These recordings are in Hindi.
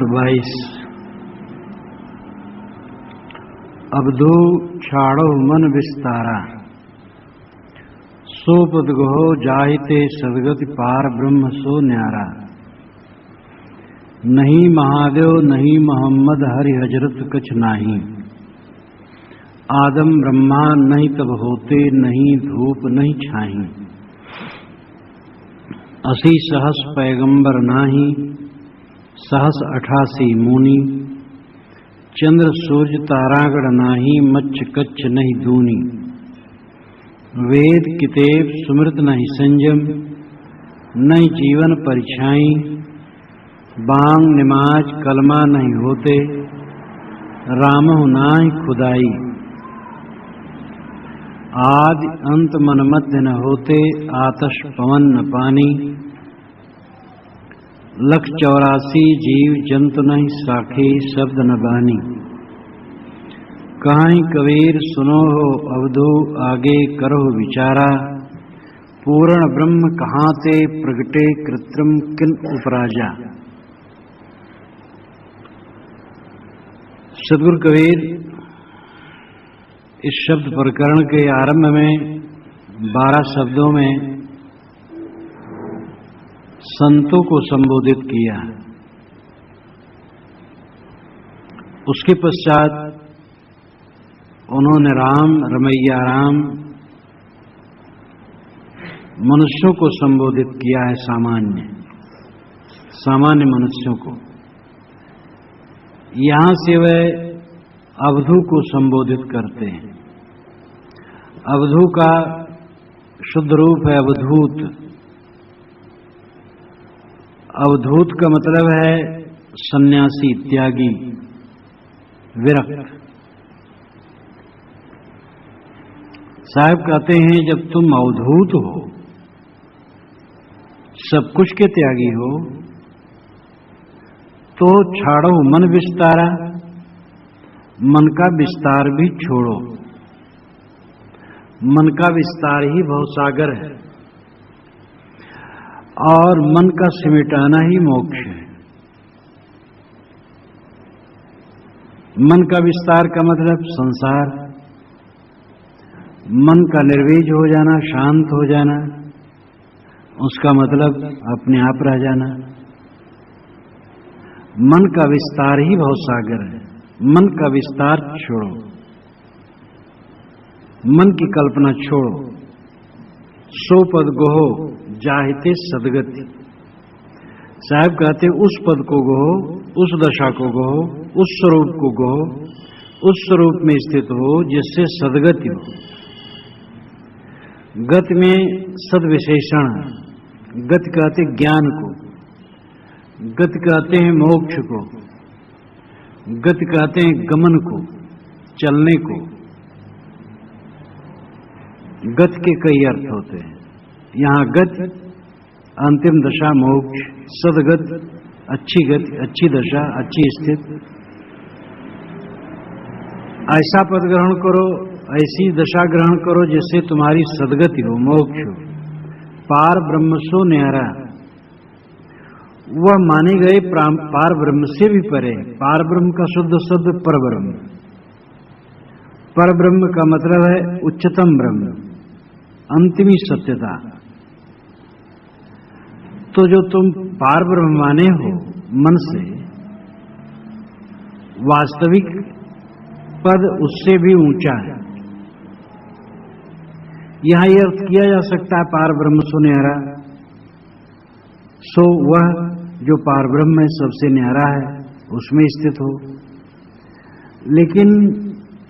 शब्द 22। अवधू छाड़ो मन विस्तारा, सो पद गहो जाहिते सदगति पार ब्रह्म सो न्यारा। नहीं महादेव नहीं मोहम्मद हरि हजरत कछ नाही, आदम ब्रह्मा नहीं तब होते नहीं धूप नहीं छाही। 80 सहस पैगंबर नाही, सहस 88 मुनि। चंद्र सूर्य तारागण नाही, मच्छ कच्छ नहीं दूनी। वेद कितेब सुमृत नहीं संयम, नहीं जीवन परिछाई। बांग निमाज कलमा नहीं होते, रामहु नाहि खुदाई। आदि अंत मन मध्य न होते, आतश पवन न पानी। 184 जीव जंतु नहीं साखे, शब्द न बानी। कहीं कबीर सुनो हो अवधू, आगे करो विचारा। पूर्ण ब्रह्म कहाँ ते प्रगटे, कृत्रिम किन उपराजा। सदगुरु कबीर इस शब्द प्रकरण के आरंभ में 12 शब्दों में संतों को संबोधित किया। उसके पश्चात उन्होंने राम रमैया राम मनुष्यों को संबोधित किया है। सामान्य मनुष्यों को। यहां से वह अवधू को संबोधित करते हैं। अवधू का शुद्ध रूप है अवधूत। अवधूत का मतलब है सन्यासी, त्यागी, विरक्त। साहब कहते हैं जब तुम अवधूत हो, सब कुछ के त्यागी हो, तो छाड़ो मन विस्तारा, मन का विस्तार भी छोड़ो। मन का विस्तार ही भवसागर है और मन का सिमटाना ही मोक्ष है। मन का विस्तार का मतलब संसार, मन का निर्वीज हो जाना, शांत हो जाना, उसका मतलब अपने आप रह जाना। मन का विस्तार ही भवसागर है। मन का विस्तार छोड़ो, मन की कल्पना छोड़ो। सो पद गोहो जाहिते सदगति। साहब कहते उस पद को गोहो, उस दशा को गोहो, उस स्वरूप को गोहो, उस स्वरूप में स्थित हो जिससे सदगति हो। गति में सद विशेषण, गति कहते ज्ञान को, गति कहते हैं मोक्ष को, गति कहते हैं गमन को, चलने को। गति के कई अर्थ होते हैं। यहां गति अंतिम दशा मोक्ष, सदगति अच्छी गति, अच्छी दशा, अच्छी स्थिति। ऐसा पद ग्रहण करो, ऐसी दशा ग्रहण करो जिससे तुम्हारी सदगति हो, मोक्ष हो। पार ब्रह्म सो न्यारा, वह माने गए पार ब्रह्म से भी परे। पार ब्रह्म का शुद्ध शब्द पर ब्रह्म। पर ब्रह्म का मतलब है उच्चतम ब्रह्म, अंतिमी सत्यता। तो जो तुम पार ब्रह्म माने हो मन से, वास्तविक पद उससे भी ऊंचा है। यहां यह अर्थ किया जा सकता है पार ब्रह्म सो न्यारा, सो वह जो पार ब्रह्म में सबसे न्यारा है उसमें स्थित हो। लेकिन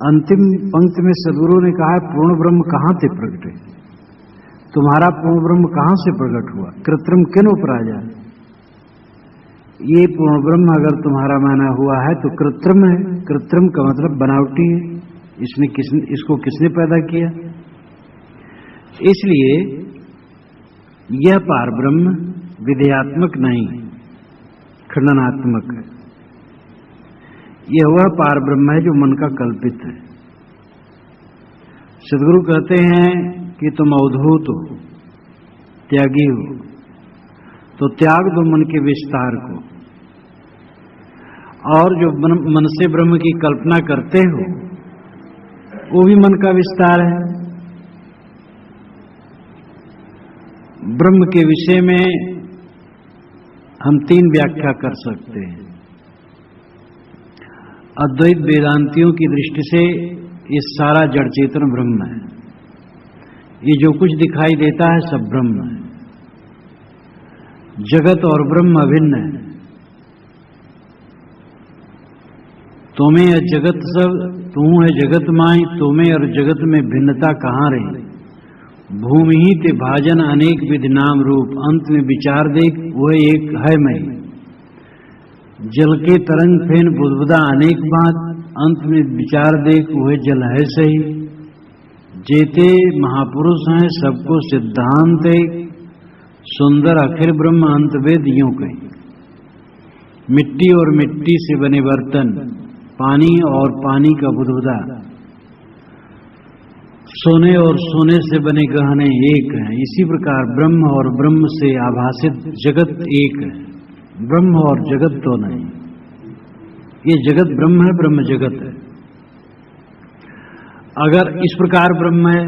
अंतिम पंक्ति में सदगुरु ने कहा पूर्ण ब्रह्म कहां से प्रगटे, तुम्हारा पूर्ण ब्रह्म कहां से प्रकट हुआ, कृत्रिम किन उपराजा। ये पूर्ण ब्रह्म अगर तुम्हारा माना हुआ है तो कृत्रिम है। कृत्रिम का मतलब बनावटी है। इसको किसने पैदा किया। इसलिए यह पार ब्रह्म विधेयात्मक नहीं, खंडनात्मक है। यह वह पार ब्रह्म है जो मन का कल्पित है। सदगुरु कहते हैं कि तुम अवधूत हो, त्यागी हो, तो त्याग दो मन के विस्तार को। और जो मन से ब्रह्म की कल्पना करते हो वो भी मन का विस्तार है। ब्रह्म के विषय में हम 3 व्याख्या कर सकते हैं। अद्वैत वेदांतियों की दृष्टि से ये सारा जड़ चेतन ब्रह्म है। ये जो कुछ दिखाई देता है सब ब्रह्म है। जगत और ब्रह्म अभिन्न है। तुम्हें यह जगत सब, तू है जगत माई, तुम्हें और जगत में भिन्नता कहाँ रही। भूमि ही ते भाजन अनेक विधि नाम रूप, अंत में विचार देख वह एक है मैं। जल के तरंग फेन बुदबुदा अनेक बात, अंत में विचार देख वह जल है सही। जेते महापुरुष हैं सबको सिद्धांत एक, सुंदर अखिल ब्रह्म अंत वेद यूं कही। मिट्टी और मिट्टी से बने बर्तन, पानी और पानी का बुदबुदा, सोने और सोने से बने गहने एक हैं। इसी प्रकार ब्रह्म और ब्रह्म से आभासित जगत एक है। ब्रह्म और जगत तो नहीं। ये जगत ब्रह्म है, ब्रह्म जगत है। अगर इस प्रकार ब्रह्म है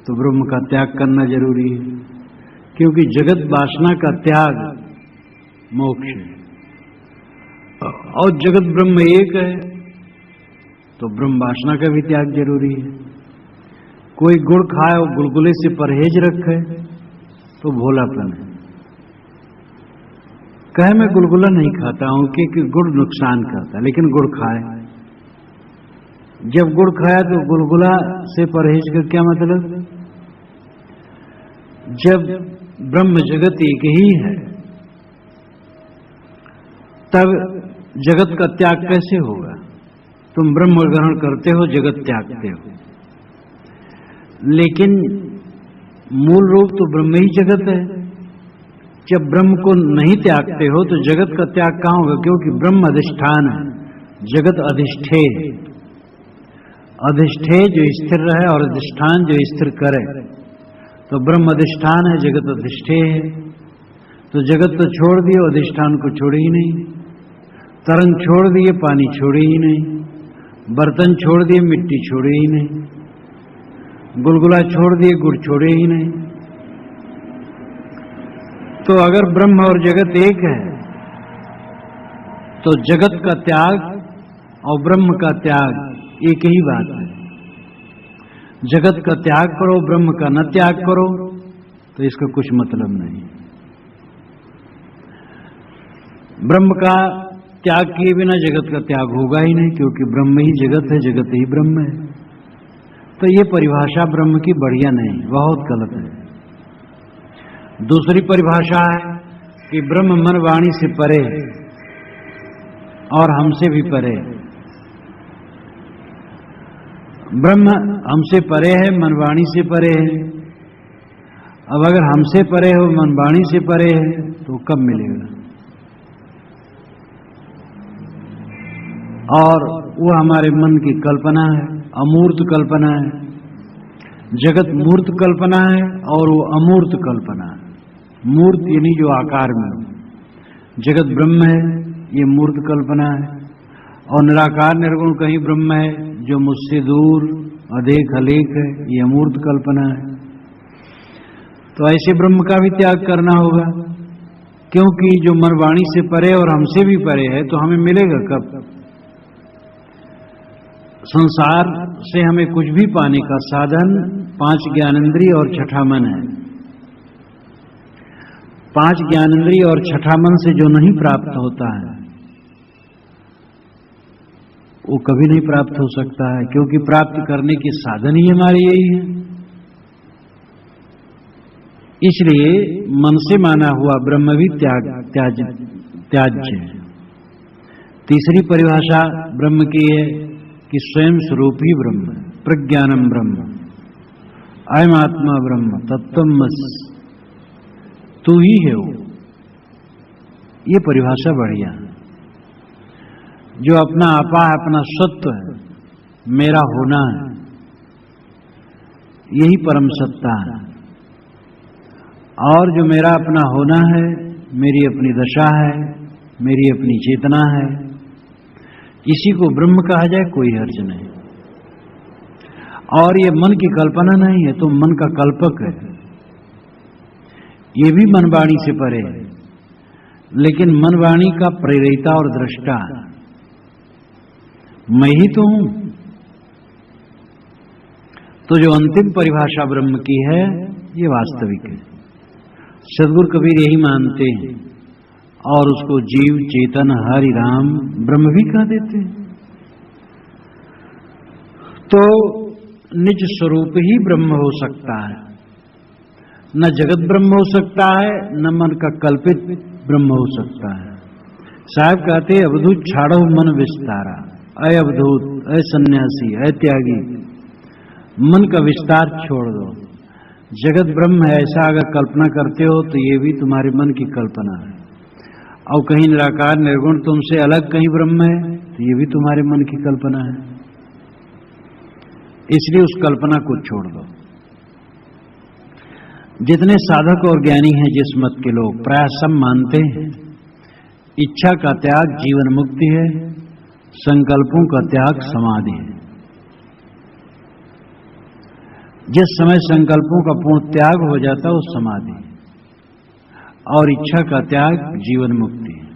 तो ब्रह्म का त्याग करना जरूरी है, क्योंकि जगत वासना का त्याग मोक्ष है। और जगत ब्रह्म एक है तो ब्रह्म वासना का भी त्याग जरूरी है। कोई गुड़ खाए और गुलगुले से परहेज रखे तो भोलापन है। कहे मैं गुलगुला नहीं खाता हूं क्योंकि गुड़ नुकसान करता, लेकिन गुड़ खाए। जब गुड़ खाया तो गुलगुला से परहेज का क्या मतलब। जब ब्रह्म जगत एक ही है तब जगत का त्याग कैसे होगा। तुम ब्रह्म ग्रहण करते हो, जगत त्यागते हो, लेकिन मूल रूप तो ब्रह्म ही जगत है। जब ब्रह्म को नहीं त्यागते हो तो जगत का त्याग कहां होगा, क्योंकि ब्रह्म अधिष्ठान है, जगत अधिष्ठे। अधिष्ठे जो स्थिर रहे और अधिष्ठान जो स्थिर करे, तो ब्रह्म अधिष्ठान है, जगत अधिष्ठे है। तो जगत तो छोड़ दिए, अधिष्ठान को छोड़े ही नहीं। तरंग छोड़ दिए, पानी छोड़े ही नहीं। बर्तन छोड़ दिए, मिट्टी छोड़े ही नहीं। गुलगुला छोड़ दिए, गुड़ छोड़े ही नहीं। तो अगर ब्रह्म और जगत एक है तो जगत का त्याग और ब्रह्म का त्याग एक ही बात है। जगत का त्याग करो, ब्रह्म का न त्याग करो तो इसका कुछ मतलब नहीं। ब्रह्म का त्याग किए बिना जगत का त्याग होगा ही नहीं, क्योंकि ब्रह्म ही जगत है, जगत ही ब्रह्म है। तो ये परिभाषा ब्रह्म की बढ़िया नहीं, बहुत गलत है। दूसरी परिभाषा है कि ब्रह्म मन वाणी से परे और हमसे भी परे। ब्रह्म हमसे परे है, मन वाणी से परे है। अब अगर हमसे परे हो, मन वाणी से परे है, तो कब मिलेगा। और वो हमारे मन की कल्पना है, अमूर्त कल्पना है। जगत मूर्त कल्पना है और वो अमूर्त कल्पना है। मूर्त यानी जो आकार में हो। जगत ब्रह्म है, ये मूर्त कल्पना है। और निराकार निर्गुण कहीं ब्रह्म है जो मुझसे दूर अदेख अलेख है, ये अमूर्त कल्पना है। तो ऐसे ब्रह्म का भी त्याग करना होगा, क्योंकि जो मन वाणी से परे और हमसे भी परे है, तो हमें मिलेगा कब। संसार से हमें कुछ भी पाने का साधन 5 ज्ञानेंद्रिय और छठा मन है। 5 ज्ञानेंद्रिय और छठा मन से जो नहीं प्राप्त होता है वो कभी नहीं प्राप्त हो सकता है, क्योंकि प्राप्त करने के साधन ही हमारे यही है। इसलिए मन से माना हुआ ब्रह्म भी त्याज्य है। तीसरी परिभाषा ब्रह्म की है कि स्वयं स्वरूप ही ब्रह्म है। प्रज्ञानम ब्रह्म, अयम आत्मा ब्रह्म, तत्वमसि, तू ही है वो। ये परिभाषा बढ़िया है। जो अपना आपा है, अपना सत्व है, मेरा होना है, यही परम सत्ता है। और जो मेरा अपना होना है, मेरी अपनी दशा है, मेरी अपनी चेतना है, इसी को ब्रह्म कहा जाए कोई हर्ज नहीं। और ये मन की कल्पना नहीं है, तो मन का कल्पक है, ये भी मन वाणी से परे है, लेकिन मन वाणी का प्रेरिता और दृष्टा मैं ही तो हूं। तो जो अंतिम परिभाषा ब्रह्म की है ये वास्तविक है। सद्गुरु कबीर यही मानते हैं और उसको जीव, चेतन, हरि, राम, ब्रह्म भी कह देते हैं। तो निज स्वरूप ही ब्रह्म हो सकता है, न जगत ब्रह्म हो सकता है, न मन का कल्पित ब्रह्म हो सकता है। साहब कहते हैं अवधूत छाड़ो मन विस्तारा, अय अवधूत, अय सन्यासी, अय त्यागी, मन का विस्तार छोड़ दो। जगत ब्रह्म है ऐसा अगर कल्पना करते हो तो ये भी तुम्हारे मन की कल्पना है, और कहीं निराकार निर्गुण तुमसे अलग कहीं ब्रह्म है तो ये भी तुम्हारे मन की कल्पना है। इसलिए उस कल्पना को छोड़ दो। जितने साधक और ज्ञानी हैं जिस मत के लोग, प्राय सब मानते हैं इच्छा का त्याग जीवन मुक्ति है, संकल्पों का त्याग समाधि है। जिस समय संकल्पों का पूर्ण त्याग हो जाता है वो समाधि है, और इच्छा का त्याग जीवन मुक्ति है।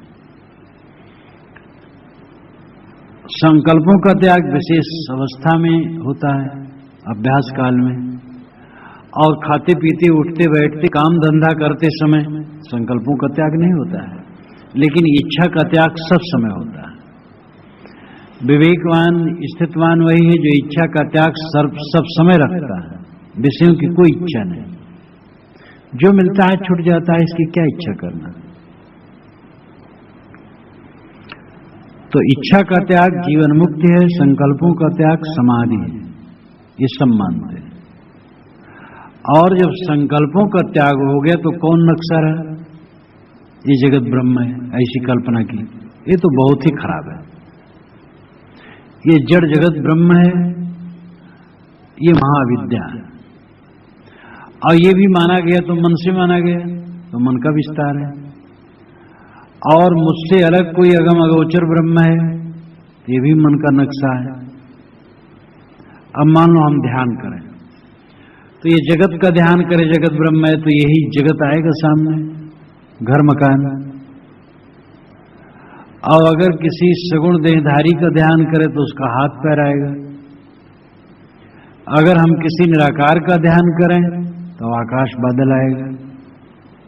संकल्पों का त्याग विशेष अवस्था में होता है, अभ्यास काल में, और खाते पीते उठते बैठते काम धंधा करते समय संकल्पों का त्याग नहीं होता है, लेकिन इच्छा का त्याग सब समय होता है। विवेकवान स्थितवान वही है जो इच्छा का त्याग सब समय रखता है, विषयों की कोई इच्छा नहीं, जो मिलता है छूट जाता है, इसकी क्या इच्छा करना। तो इच्छा का त्याग जीवन मुक्ति है, संकल्पों का त्याग समाधि है, ये सब मानते हैं। और जब संकल्पों का त्याग हो गया तो कौन नक्शा रहा, ये जगत ब्रह्म है, ऐसी कल्पना की, ये तो बहुत ही खराब है। ये जड़ जगत ब्रह्म है, ये महाविद्या है, और ये भी माना गया तो मन से माना गया, तो मन का विस्तार है। और मुझसे अलग कोई अगम अगोचर ब्रह्म है, ये भी मन का नक्शा है। अब मान लो हम ध्यान करें तो ये जगत का ध्यान करें, जगत ब्रह्म है, तो यही जगत आएगा सामने, घर मकान। और अगर किसी सगुण देहधारी का ध्यान करें तो उसका हाथ पैर आएगा। अगर हम किसी निराकार का ध्यान करें तो आकाश बादल आएगा,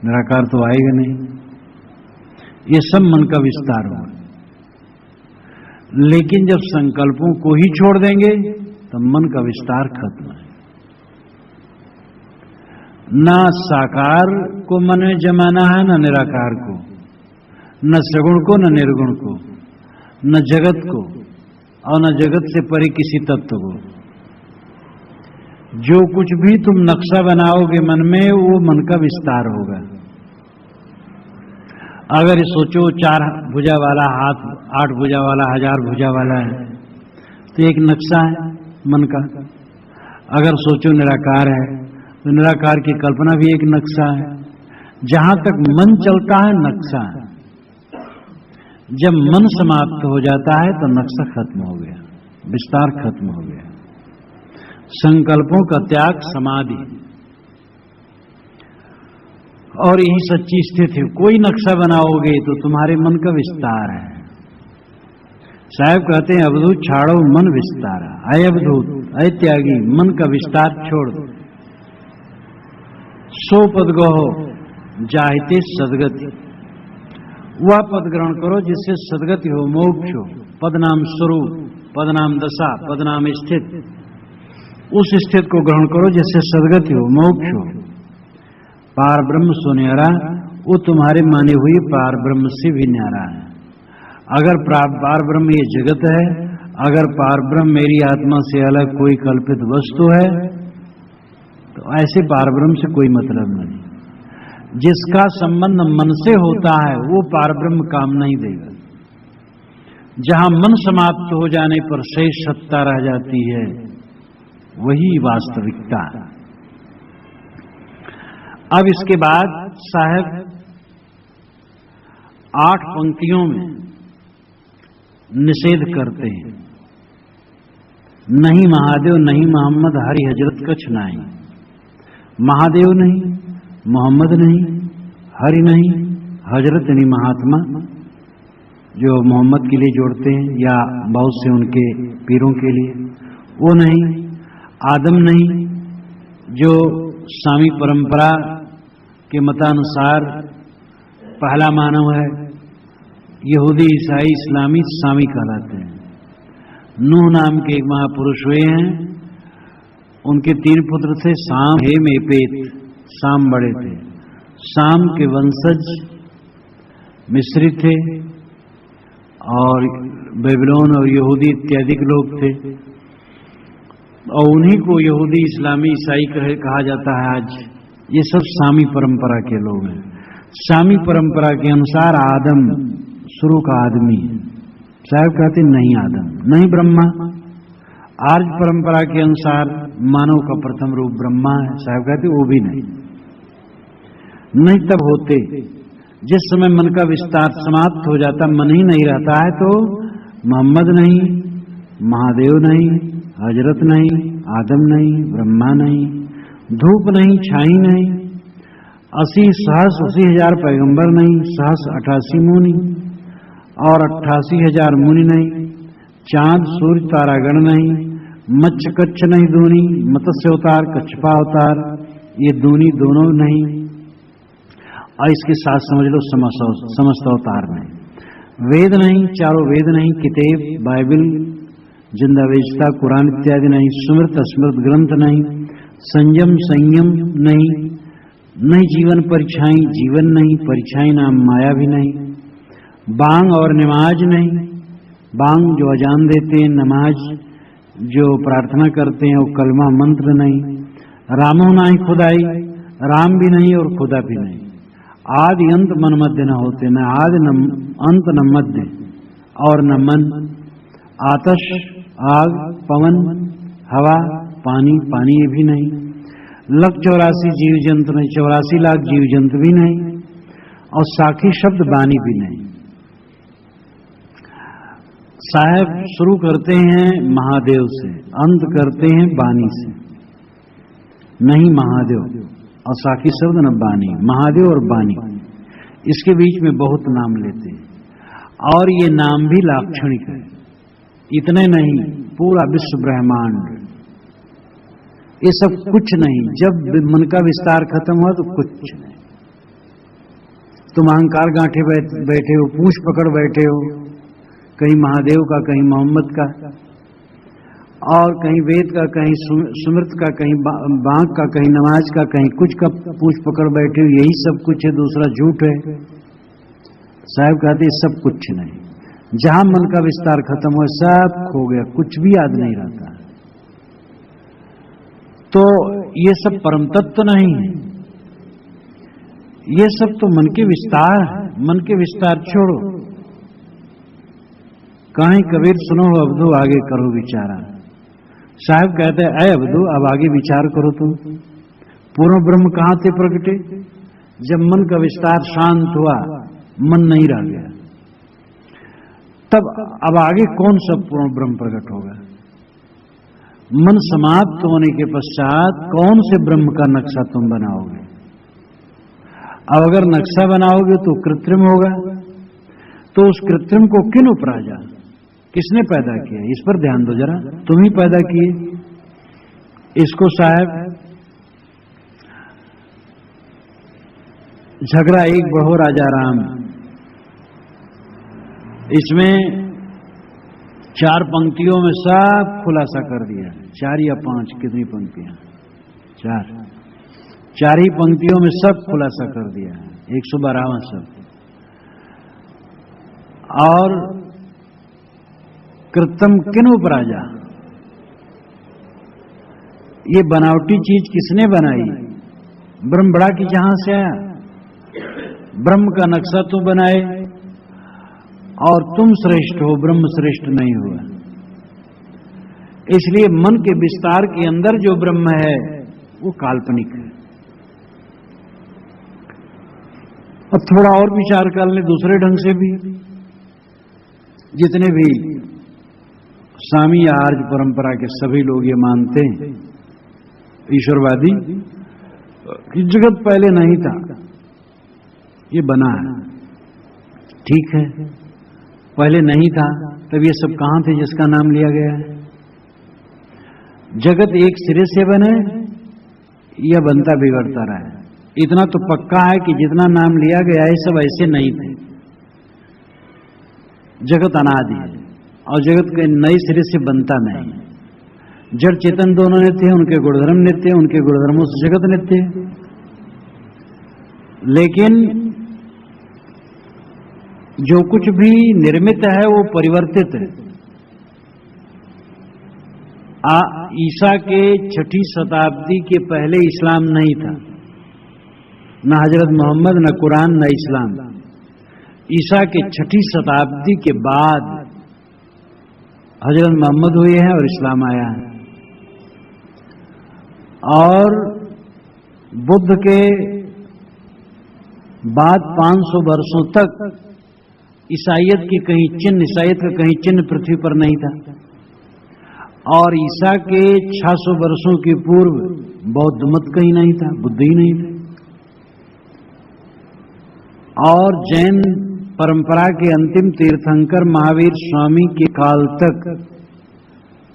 निराकार तो आएगा नहीं। ये सब मन का विस्तार होगा। लेकिन जब संकल्पों को ही छोड़ देंगे तो मन का विस्तार खत्म है। ना साकार को मन में जमाना है, न निराकार को, न सगुण को, न निर्गुण को, न जगत को, और न जगत से परे किसी तत्व को। जो कुछ भी तुम नक्शा बनाओगे मन में, वो मन का विस्तार होगा। अगर सोचो 4 भुजा वाला हाथ, 8 भुजा वाला, 1000 भुजा वाला है, तो एक नक्शा है मन का। अगर सोचो निराकार है तो निराकार की कल्पना भी एक नक्शा है। जहां तक मन चलता है नक्शा है, जब मन समाप्त हो जाता है तो नक्शा खत्म हो गया, विस्तार खत्म हो गया। संकल्पों का त्याग समाधि, और यही सच्ची स्थिति है। कोई नक्शा बनाओगे तो तुम्हारे मन का विस्तार है। साहब कहते हैं अवधूत छाड़ो मन विस्तारा, अय अवधूत, अय त्यागी, मन का विस्तार छोड़ दो। सो पद गहो जाहिते सदगति, वह पद ग्रहण करो जिससे सदगति हो, मोक्ष हो। पद नाम स्वरूप, पद नाम दशा, पद नाम स्थित, उस स्थित को ग्रहण करो जिससे सदगति हो, मोक्ष हो। पार ब्रह्म सो न्यारा, वो तुम्हारे माने हुए पार ब्रह्म से भी न्यारा है। अगर पार ब्रह्म ये जगत है, अगर पार ब्रह्म मेरी आत्मा से अलग कोई कल्पित वस्तु है, तो ऐसे पार ब्रह्म से कोई मतलब नहीं। जिसका संबंध मन से होता है वो पार ब्रह्म काम नहीं देगा। जहां मन समाप्त हो जाने पर शेष सत्ता रह जाती है, वही वास्तविकता है। अब इसके बाद साहब 8 पंक्तियों में निषेध करते हैं। नहीं महादेव, नहीं मोहम्मद, हरि हजरत कछ नहीं। महादेव नहीं, मोहम्मद नहीं, हरि नहीं, हजरत यानी महात्मा जो मोहम्मद के लिए जोड़ते हैं या बहुत से उनके पीरों के लिए, वो नहीं। आदम नहीं जो सामी परंपरा के मतानुसार पहला मानव है। यहूदी, ईसाई, इस्लामी सामी कहलाते हैं। नूह नाम के एक महापुरुष हुए हैं, उनके 3 पुत्र थे, साम, हेम, एपेत। साम बड़े थे। साम के वंशज मिस्री थे और बेबीलोन और यहूदी इत्यादि के लोग थे, और उन्हीं को यहूदी, इस्लामी, ईसाई कहा जाता है आज। ये सब सामी परंपरा के लोग हैं। सामी परंपरा के अनुसार आदम शुरू का आदमी है। साहब कहते नहीं आदम, नहीं ब्रह्मा। आर्य परंपरा के अनुसार मानव का प्रथम रूप ब्रह्मा है। साहब कहते वो भी नहीं। नहीं तब होते जिस समय मन का विस्तार समाप्त हो जाता, मन ही नहीं रहता है, तो मोहम्मद नहीं, महादेव नहीं, हजरत नहीं, आदम नहीं, ब्रह्मा नहीं, धूप नहीं, छाई नहीं, 80,000 पैगंबर नहीं, 88 मुनि और 88,000 मुनि नहीं, चांद सूर्य तारागण नहीं, मच्छ कच्छ नहीं दूनी, मत्स्य अवतार, कच्छपा अवतार, ये दूनी दोनों नहीं। और इसके साथ समझ लो समस्त अवतार नहीं। वेद नहीं, चारों वेद नहीं, किताब, बाइबल, जिंदा वेजता, कुरान इत्यादि नहीं, स्मृत अस्मृत ग्रंथ नहीं, संयम संयम नहीं, नहीं जीवन परीक्षाएं, जीवन नहीं, परीक्षाएं नाम माया भी नहीं, बांग और नमाज नहीं, बांग जो अजान देते हैं, नमाज जो प्रार्थना करते हैं, वो कलमा मंत्र नहीं, रामो नाही खुदाई, राम भी नहीं और खुदा भी नहीं, आदि अंत मन मध्य न होते, न आदि न अंत न मध्य और न मन, आतश, आग, पवन, हवा, पानी, पानी ये भी नहीं, 184 जीव जंतु नहीं, 84 लाख जीव जंतु भी नहीं, और साखी शब्द बानी भी नहीं। साहब शुरू करते हैं महादेव से, अंत करते हैं बानी से। नहीं महादेव और साखी शब्द न बानी, महादेव और बानी, इसके बीच में बहुत नाम लेते हैं, और ये नाम भी लाक्षणिक है। इतने नहीं, पूरा विश्व ब्रह्मांड, ये सब कुछ नहीं। जब मन का विस्तार खत्म हुआ तो कुछ नहीं। तुम अहंकार गांठे बैठे हो, पूंछ पकड़ बैठे हो, कहीं महादेव का, कहीं मोहम्मद का, और कहीं वेद का, कहीं सुमृत का, कहीं बांक का, कहीं नमाज का, कहीं कुछ का पूछ पकड़ बैठे हो। यही सब कुछ है, दूसरा झूठ है। साहब कहते सब कुछ नहीं। जहां मन का विस्तार खत्म हुआ सब खो गया, कुछ भी याद नहीं रहता। तो ये सब परम तत्व नहीं है, ये सब तो मन के विस्तार है। मन के विस्तार छोड़ो। कहीं कबीर सुनो अब्दू आगे करो विचारा। साहब कहते हैं अय अब्दू अब आगे विचार करो। तुम पूर्ण ब्रह्म कहां थे प्रगटे? जब मन का विस्तार शांत हुआ, मन नहीं रह गया, तब अब आगे कौन सा पूर्ण ब्रह्म प्रकट होगा? मन समाप्त होने के पश्चात कौन से ब्रह्म का नक्शा तुम बनाओगे? अब अगर नक्शा बनाओगे तो कृत्रिम होगा, तो उस कृत्रिम को किन उपराजा, किसने पैदा किया? इस पर ध्यान दो जरा। तुम ही पैदा किए इसको। साहब झगड़ा एक बढ़ो राजा राम, इसमें 4 पंक्तियों में सब खुलासा कर दिया। 4 या 5 कितनी पंक्तियां? 4 ही पंक्तियों में सब खुलासा कर दिया है। 112वां सब। और कृत्रिम किन उपराजा, ये बनावटी चीज किसने बनाई? ब्रह्म बड़ा की जहां से आया। ब्रह्म का नक्शा तो बनाए, और तुम श्रेष्ठ हो, ब्रह्म श्रेष्ठ नहीं हुआ। इसलिए मन के विस्तार के अंदर जो ब्रह्म है वो काल्पनिक है, अब थोड़ा और विचार कर लें दूसरे ढंग से भी। जितने भी स्वामी या आर्य परंपरा के सभी लोग ये मानते हैं, ईश्वरवादी, कि जगत पहले नहीं था, ये बना है। ठीक है, पहले नहीं था, तब ये सब कहां थे जिसका नाम लिया गया है? जगत एक सिरे से बने या बनता बिगड़ता रहा है? इतना तो पक्का है कि जितना नाम लिया गया है सब ऐसे नहीं थे। जगत अनादि है और जगत के नए सिरे से बनता नहीं। जड़ चेतन दोनों नित्य हैं, उनके गुणधर्म नित्य हैं, उनके गुणधर्मों से जगत नित्य है। लेकिन जो कुछ भी निर्मित है वो परिवर्तित है। ईसा के 6ठी शताब्दी के पहले इस्लाम नहीं था, न हजरत मोहम्मद, न कुरान, न इस्लाम। ईसा के 6ठी शताब्दी के बाद हजरत मोहम्मद हुए हैं और इस्लाम आया है। और बुद्ध के बाद 500 वर्षों तक ईसाइयत की कहीं चिन्ह, ईसाइयत का कहीं चिन्ह पृथ्वी पर नहीं था। और ईसा के 600 वर्षों के पूर्व बौद्ध मत कहीं नहीं था, बुद्ध ही नहीं थे। और जैन परंपरा के अंतिम तीर्थंकर महावीर स्वामी के काल तक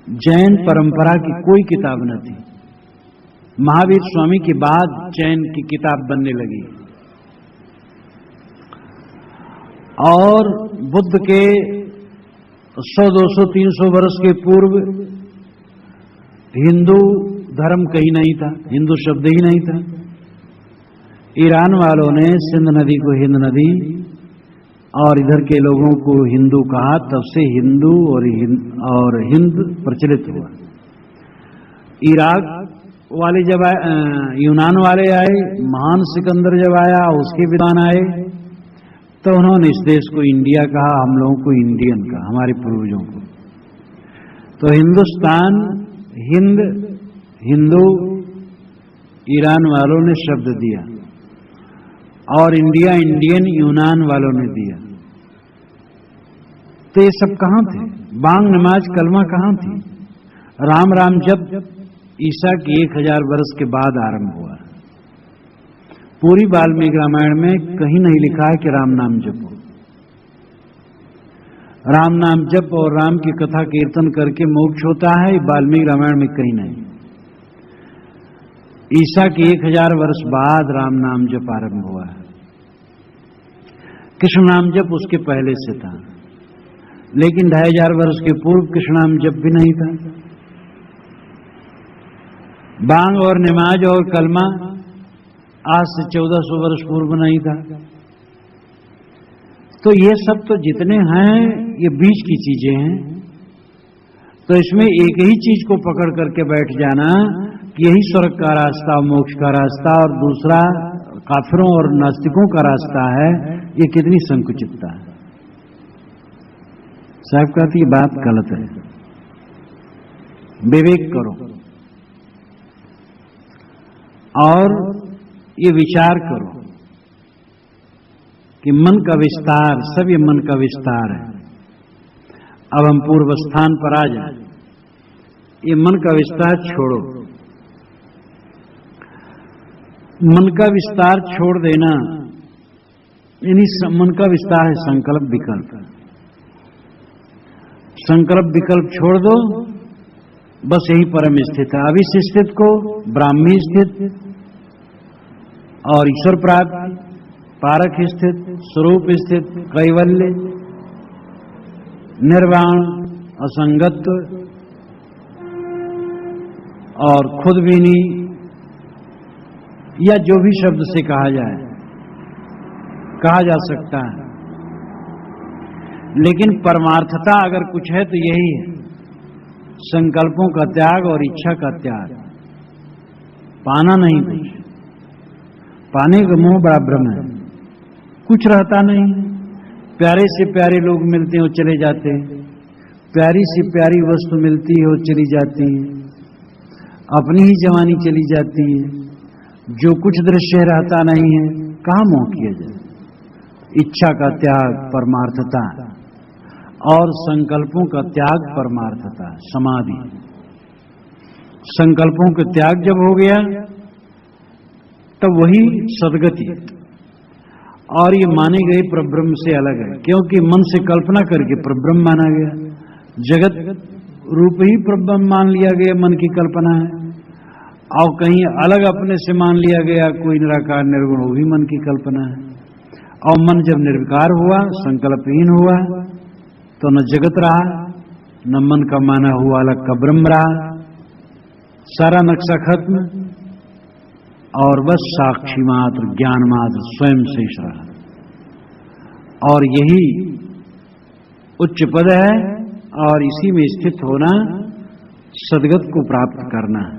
जैन परंपरा की कोई किताब न थी। महावीर स्वामी के बाद जैन की किताब बनने लगी। और बुद्ध के 100, 200, 300 वर्ष के पूर्व हिंदू धर्म कहीं नहीं था, हिंदू शब्द ही नहीं था। ईरान वालों ने सिंध नदी को हिंद नदी और इधर के लोगों को हिंदू कहा, तब से हिंदू और हिंद प्रचलित हुआ। इराक वाले जब यूनान वाले आए, महान सिकंदर जब आया, उसके विद्वान आए, तो उन्होंने इस देश को इंडिया कहा, हम लोगों को इंडियन कहा, हमारे पूर्वजों को। तो हिंदुस्तान, हिंद, हिंदू ईरान वालों ने शब्द दिया और इंडिया इंडियन यूनान वालों ने दिया। तो ये सब कहां थे? बांग नमाज कलमा कहां थी? राम राम जब ईसा की 1000 वर्ष के बाद आरंभ हुआ। पूरी वाल्मीकि रामायण में कहीं नहीं लिखा है कि राम नाम जपो। राम नाम जप और राम की कथा कीर्तन करके मोक्ष होता है, वाल्मीकि रामायण में कहीं नहीं। ईसा की 1000 वर्ष बाद राम नाम जप आरंभ हुआ है। कृष्ण नाम जप उसके पहले से था, लेकिन 2500 वर्ष के पूर्व कृष्ण नाम जप भी नहीं था। बांग और नमाज और कलमा आज से 1400 वर्ष पूर्व नहीं था। तो ये सब तो जितने हैं ये बीच की चीजें हैं। तो इसमें एक ही चीज को पकड़ करके बैठ जाना कि यही स्वर्ग का रास्ता, मोक्ष का रास्ता, और दूसरा काफिरों और नास्तिकों का रास्ता है, ये कितनी संकुचितता है। साहब कहती ये बात गलत है, विवेक करो और ये विचार करो कि मन का विस्तार, सब ये मन का विस्तार है। अब हम पूर्व स्थान पर आ जाए। ये मन का विस्तार छोड़ो। मन का विस्तार छोड़ देना, यानी मन का विस्तार है संकल्प विकल्प। संकल्प विकल्प छोड़ दो, बस यही परम स्थित है। अभी से स्थित को ब्राह्मी स्थित और ईश्वर प्राप्ति, पारक स्थित, स्वरूप स्थित, कैवल्य, निर्वाण, असंगत्व और खुद भी नहीं, या जो भी शब्द से कहा जाए, कहा जा सकता है। लेकिन परमार्थता अगर कुछ है तो यही है, संकल्पों का त्याग और इच्छा का त्याग। पाना नहीं कुछ, पाने का मोह बड़ा भ्रम है, कुछ रहता नहीं। प्यारे से प्यारे लोग मिलते हैं और चले जाते हैं, प्यारी से प्यारी वस्तु मिलती है और चली जाती है, अपनी ही जवानी चली जाती है, जो कुछ दृश्य रहता नहीं है, कहां मोह किया जाए। इच्छा का त्याग परमार्थता और संकल्पों का त्याग परमार्थता समाधि। संकल्पों के त्याग जब हो गया तब वही सद्गति। और ये माने गए परब्रह्म से अलग है, क्योंकि मन से कल्पना करके परब्रह्म माना गया। जगत रूप ही परब्रह्म मान लिया गया, मन की कल्पना है। और कहीं अलग अपने से मान लिया गया कोई निराकार निर्गुण, वो भी मन की कल्पना है। और मन जब निर्विकार हुआ, संकल्पहीन हुआ, तो न जगत रहा, न मन का माना हुआ अलग का ब्रह्म रहा। सारा नक्शा खत्म और बस साक्षी मात्र, ज्ञान मात्र स्वयं शेष रहा। और यही उच्च पद है और इसी में स्थित होना सद्गत को प्राप्त करना है।